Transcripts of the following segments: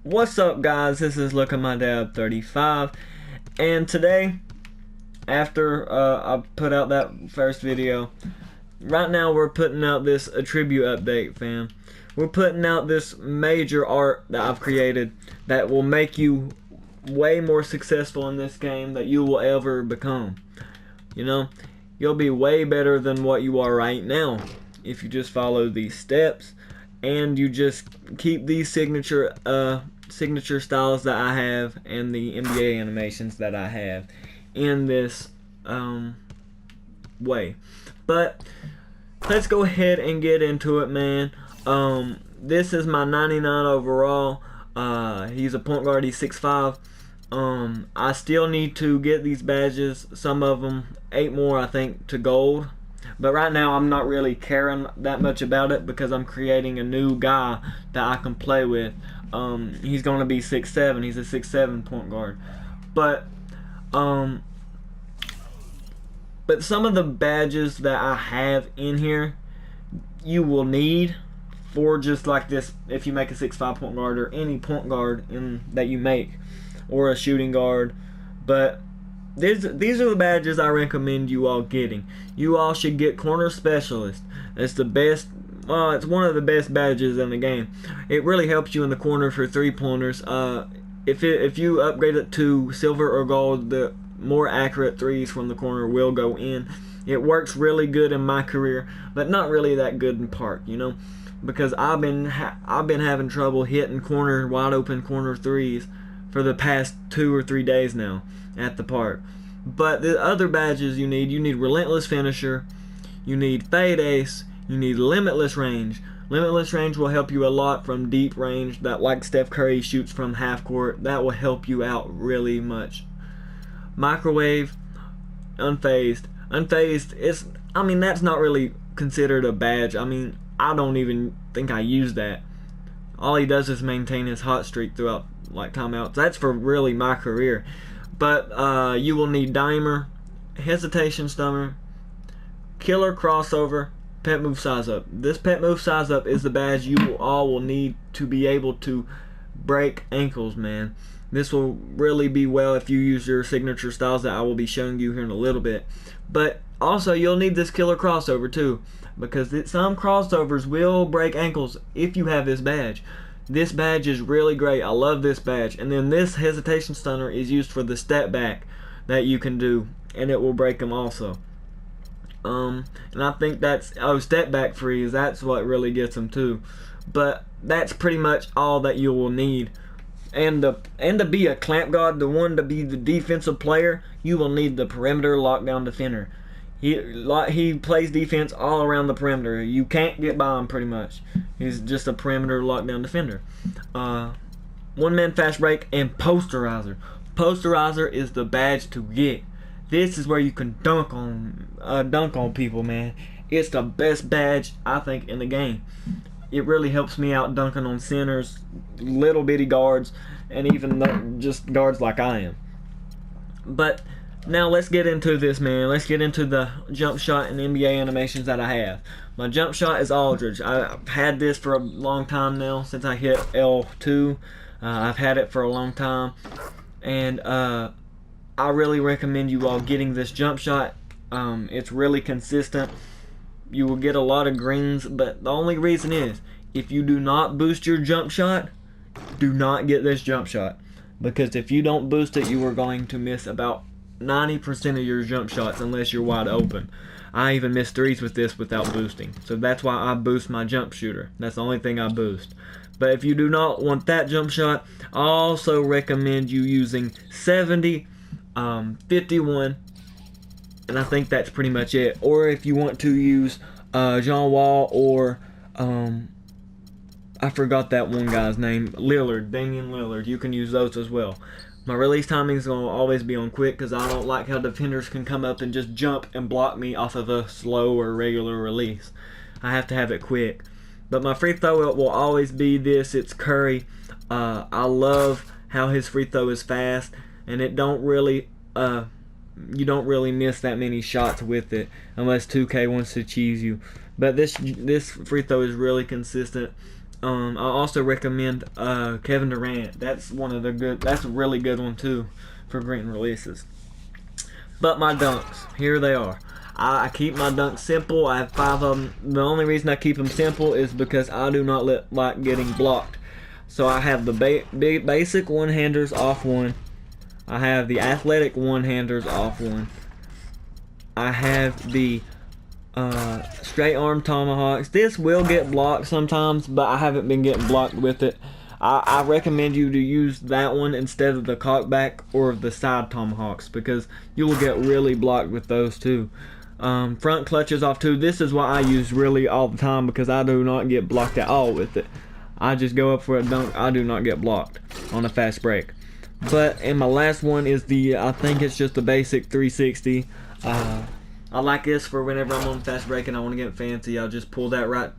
What's up, guys? This is Look at My Dad 35, and today, after I put out that first video, right now we're putting out this attribute update, fam. We're putting out this major art that I've created that will make you way more successful in this game that you will ever become. You know, you'll be way better than what you are right now if you just follow these steps and you just keep these signature styles that I have and the NBA animations that I have in this way. But let's go ahead and get into it, man. This is my 99 overall. He's a point guard. He's 6'5". I still need to get these badges. Some of them, 8 more, I think, to gold. But right now, I'm not really caring that much about it because I'm creating a new guy that I can play with. He's going to be 6'7". He's a 6'7" point guard. But some of the badges that I have in here, you will need for just like this if you make a 6'5" point guard or any point guard that you make, or a shooting guard. But these are the badges I recommend you all getting. You all should get Corner Specialist. It's the best. Well, it's one of the best badges in the game. It really helps you in the corner for 3-pointers. If you upgrade it to silver or gold, the more accurate threes from the corner will go in. It works really good in my career, but not really that good in park, because I've been having trouble hitting wide open corner threes for the past 2 or 3 days now at the park. But the other badges you need Relentless Finisher, you need Fade Ace, you need Limitless Range. Limitless Range will help you a lot from deep range, that like Steph Curry shoots from half court. That will help you out really much. Microwave, Unfazed. Unfazed, that's not really considered a badge. I don't even think I use that. All he does is maintain his hot streak throughout timeouts. That's for really my career. But you will need Dimer, Hesitation Stunner, Killer Crossover, Pet Move Size Up. This Pet Move Size Up is the badge you all will need to be able to break ankles, man. This will really be well if you use your signature styles that I will be showing you here in a little bit. But also you'll need this Killer Crossover too, because some crossovers will break ankles if you have this badge. This badge is really great. I love this badge. And then this Hesitation Stunner is used for the step back that you can do, and it will break them also. And I think that's step back freeze. That's what really gets them too. But that's pretty much all that you will need. And to be a clamp guard, to be the defensive player, you will need the perimeter lockdown defender. He plays defense all around the perimeter. You can't get by him pretty much. He's just a perimeter lockdown defender. One-man fast break and posterizer. Posterizer is the badge to get. This is where you can dunk on people, man. It's the best badge I think in the game. It really helps me out dunking on centers, little bitty guards, and even just guards like I am. But now let's get into this, man. Let's get into the jump shot and NBA animations that I have. My jump shot is Aldridge. I've had this for a long time now, since I hit L2. I've had it for a long time. And I really recommend you all getting this jump shot. It's really consistent. You will get a lot of greens, but the only reason is, if you do not boost your jump shot, do not get this jump shot. Because if you don't boost it, you are going to miss about 90% of your jump shots unless you're wide open. I even miss threes with this without boosting. So that's why I boost my jump shooter. That's the only thing I boost. But if you do not want that jump shot, I also recommend you using 70, 51, and I think that's pretty much it. Or if you want to use John Wall or I forgot that one guy's name, Damian Lillard. You can use those as well. My release timing is going to always be on quick because I don't like how defenders can come up and just jump and block me off of a slow or regular release. I have to have it quick. But my free throw will always be this. It's Curry. I love how his free throw is fast, and it don't really you don't really miss that many shots with it unless 2K wants to cheese you. But this free throw is really consistent. I also recommend Kevin Durant. That's one of the good. That's a really good one too for green releases. But my dunks, here they are. I keep my dunks simple. I have 5 of them. The only reason I keep them simple is because I do not like getting blocked. So I have the basic one-handers off one. I have the athletic one-handers off one. I have the straight arm tomahawks. This will get blocked sometimes, but I haven't been getting blocked with it. I recommend you to use that one instead of the cockback or the side tomahawks, because you will get really blocked with those too. Front clutches off too. This is what I use really all the time because I do not get blocked at all with it. I just go up for a dunk. I do not get blocked on a fast break. And my last one is I think it's just the basic 360. I like this for whenever I'm on fast break and I want to get fancy. I'll just pull that right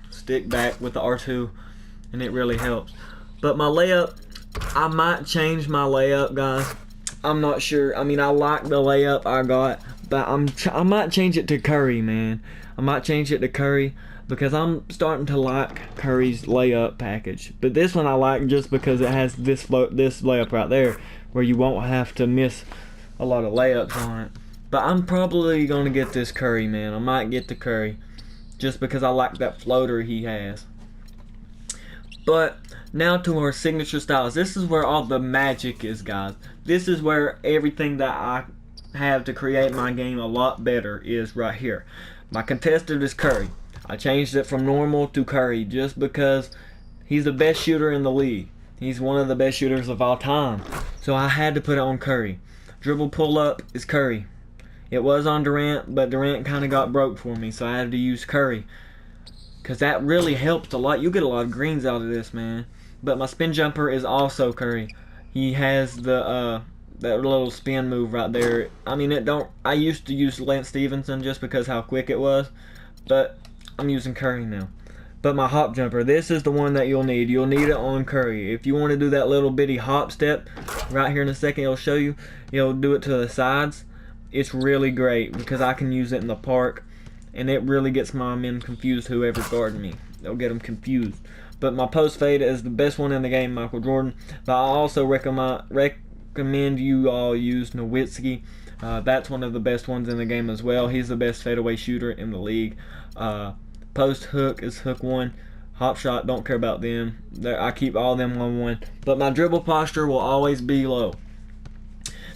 stick back with the R2, and it really helps. But my layup, I might change my layup, guys. I'm not sure. I mean, I like the layup I got, but I might change it to Curry, man. I might change it to Curry because I'm starting to like Curry's layup package. But this one I like just because it has this layup right there where you won't have to miss a lot of layups on it. But I'm probably going to get this Curry, man. I might get the Curry just because I like that floater he has. But now to our signature styles. This is where all the magic is, guys. This is where everything that I have to create my game a lot better is right here. My contested is Curry. I changed it from normal to Curry just because he's the best shooter in the league. He's one of the best shooters of all time. So I had to put it on Curry. Dribble pull up is Curry. It was on Durant, but Durant kind of got broke for me, so I had to use Curry. Because that really helps a lot. You get a lot of greens out of this, man. But my spin jumper is also Curry. He has that little spin move right there. I mean, I used to use Lance Stevenson just because how quick it was, but I'm using Curry now. But my hop jumper, this is the one that you'll need. You'll need it on Curry. If you want to do that little bitty hop step, right here in a second it'll show you. You'll do it to the sides. It's really great because I can use it in the park, and it really gets my men confused, whoever's guarding me. They'll get them confused. But my post fade is the best one in the game, Michael Jordan. But I also recommend you all use Nowitzki. That's one of the best ones in the game as well. He's the best fadeaway shooter in the league. Post hook is hook 1. Hop shot, don't care about them. I keep all them on 1. But my dribble posture will always be low.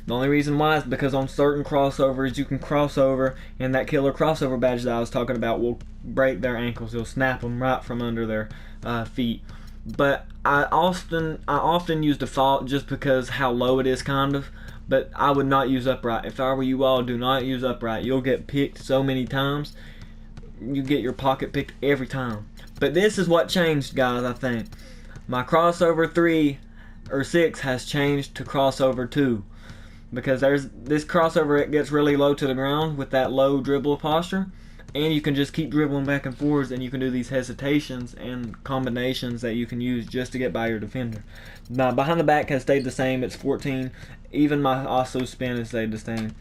The only reason why is because on certain crossovers you can cross over, and that killer crossover badge that I was talking about will break their ankles. It'll snap them right from under their feet. But I often use default just because how low it is, kind of. But I would not use upright. If I were you all, do not use upright. You'll get picked so many times. You get your pocket picked every time. But this is what changed, guys, I think. My crossover 3 or 6 has changed to crossover 2. Because there's this crossover, it gets really low to the ground with that low dribble posture, and you can just keep dribbling back and forth, and you can do these hesitations and combinations that you can use just to get by your defender. Now behind the back has stayed the same, it's 14. Even my ISO spin has stayed the same.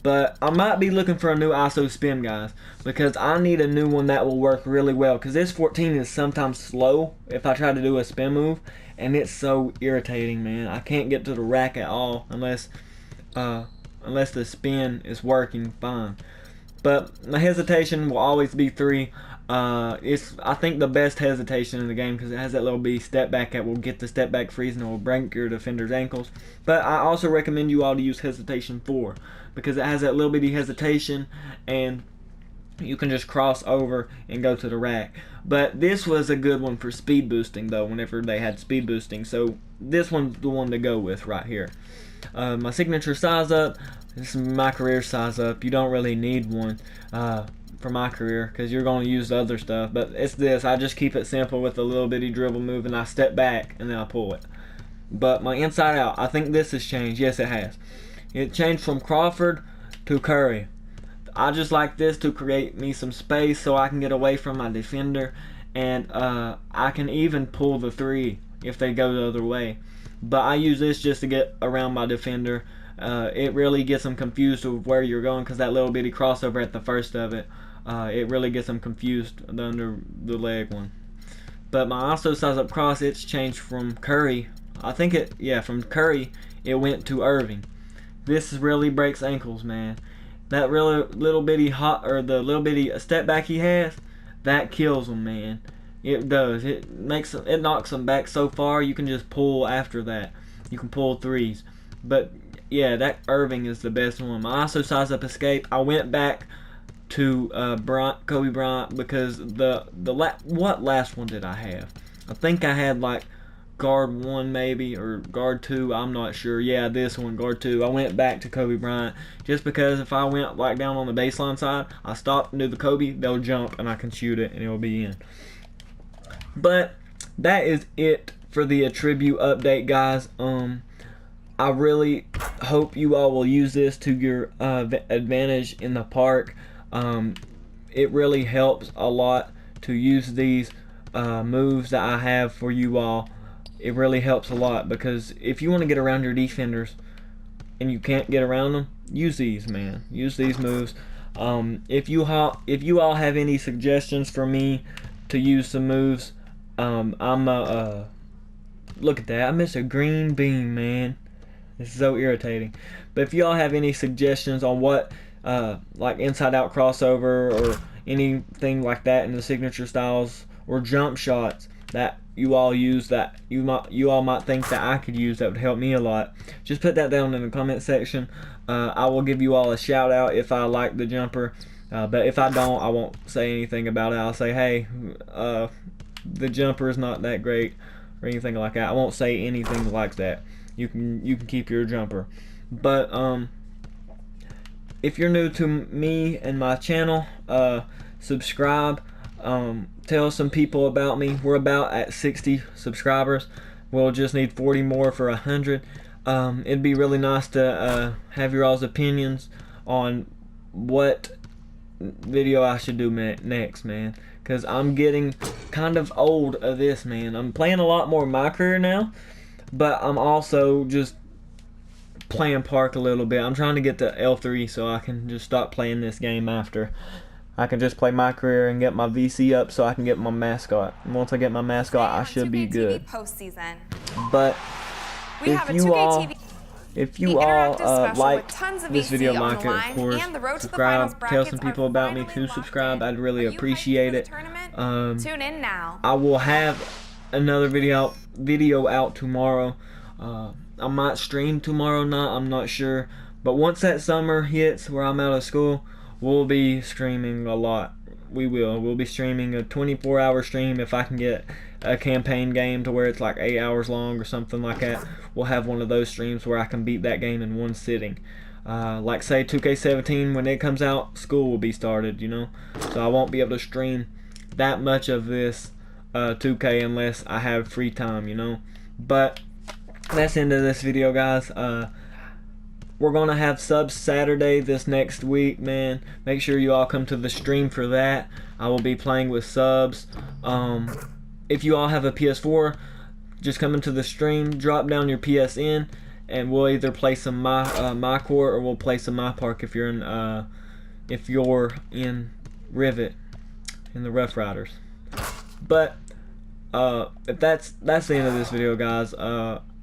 But I might be looking for a new ISO spin, guys, because I need a new one that will work really well, because this 14 is sometimes slow if I try to do a spin move, and it's so irritating, man. I can't get to the rack at all unless the spin is working fine. But my hesitation will always be 3. It's, I think, the best hesitation in the game because it has that little bitty step back that will get the step back freeze and it will break your defender's ankles. But I also recommend you all to use hesitation 4 because it has that little bitty hesitation and you can just cross over and go to the rack. But this was a good one for speed boosting, though, whenever they had speed boosting. So this one's the one to go with right here. My signature size up, this is my career size up. You don't really need one for my career because you're going to use the other stuff. But it's this. I just keep it simple with a little bitty dribble move and I step back and then I pull it. But my inside out, I think this has changed. Yes, it has. It changed from Crawford to Curry. I just like this to create me some space so I can get away from my defender, and I can even pull the 3 if they go the other way. But I use this just to get around my defender. It really gets them confused with where you're going because that little bitty crossover at the first of it, it really gets them confused under the leg one. But my ISO size up cross, it's changed from Curry. I think from Curry, it went to Irving. This really breaks ankles, man. That really little bitty the little bitty step back he has, that kills him, man. It does. It knocks him back so far. You can just pull after that. You can pull threes. But yeah, that Irving is the best one. My ISO size up escape, I went back to Kobe Bryant because what last one did I have? I think I had like guard 1 maybe, or guard 2, I'm not sure. Yeah, this one, guard 2. I went back to Kobe Bryant just because if I went like down on the baseline side, I stopped and do the Kobe, they'll jump and I can shoot it and it'll be in. But that is it for the attribute update, guys. I really hope you all will use this to your advantage in the park. It really helps a lot to use these moves that I have for you all. It really helps a lot because if you want to get around your defenders and you can't get around them, use these, man. Use these moves. If you all have any suggestions for me to use some moves, look at that. I missed a green bean, man. It's so irritating. But if y'all have any suggestions on what like inside out crossover or anything like that in the signature styles or jump shots that you all use that you all might think that I could use that would help me a lot, just put that down in the comment section. I will give you all a shout out if I like the jumper, but if I don't, I won't say anything about it. I'll say, hey, the jumper is not that great or anything like that. I won't say anything like that. You can keep your jumper. But if you're new to me and my channel, subscribe. Tell some people about me. We're about at 60 subscribers. We'll just need 40 more for 100. It'd be really nice to have your all's opinions on what video I should do next, man. Because I'm getting kind of old of this, man. I'm playing a lot more in my career now, but I'm also just playing park a little bit. I'm trying to get to L3 so I can just stop playing this game after. I can just play my career and get my VC up so I can get my mascot. And once I get my mascot, I should be good. But if you all like this video, Micah, of course, subscribe, tell some people about me to subscribe. I'd really appreciate it. Tune in now. I will have another video out tomorrow. I might stream tomorrow night, I'm not sure. But once that summer hits where I'm out of school, we'll be streaming a lot. We'll be streaming a 24-hour stream. If I can get a campaign game to where it's like 8 hours long or something like that, we'll have one of those streams where I can beat that game in one sitting. Like say 2K17, when it comes out, school will be started, you know. So I won't be able to stream that much of this 2K unless I have free time, you know. But that's the end of this video, guys. We're going to have subs Saturday this next week, man. Make sure you all come to the stream for that. I will be playing with subs. If you all have a PS4, just come into the stream, drop down your PSN, and we'll either play some My Court or we'll play some My Park if you're in Rivet, in the Rough Riders. But if that's the end of this video, guys.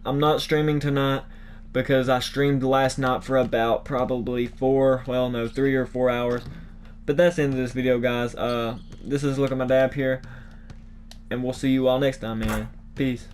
I'm not streaming tonight because I streamed last night for about probably 3 or 4 hours. But that's the end of this video, guys. This is Look at My Dab here, and we'll see you all next time, man. Peace.